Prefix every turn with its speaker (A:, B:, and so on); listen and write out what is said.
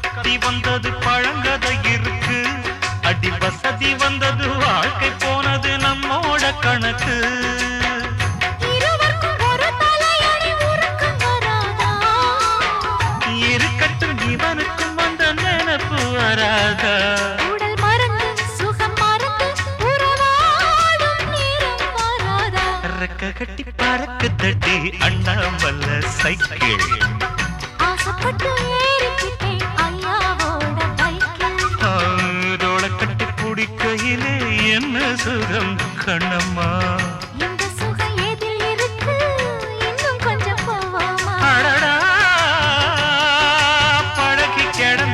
A: கத்தி வந்தது பழங்கதை இருக்கு, அடி வசதி வந்தது வாழ்க்கை போனது நம்மோட கணக்கு. இருக்கட்டும் இவனுக்கும் அந்த நினைப்பு வராதா?
B: உடல் மறந்து சுகம் மறந்து உறவாடும் நேரம் வராதா?
A: ரெக்க கட்டி பறக்கு தட்டி அண்ணாமல்ல சைக்கிள்,
B: ஆசைப்பட்டு ஏறிக்கிட்டேன் ஐயாவோட பைக்கில்.
A: ரோட கட்டி பிடிக்கையிலே என்ன சுகம் கண்ணம்மா.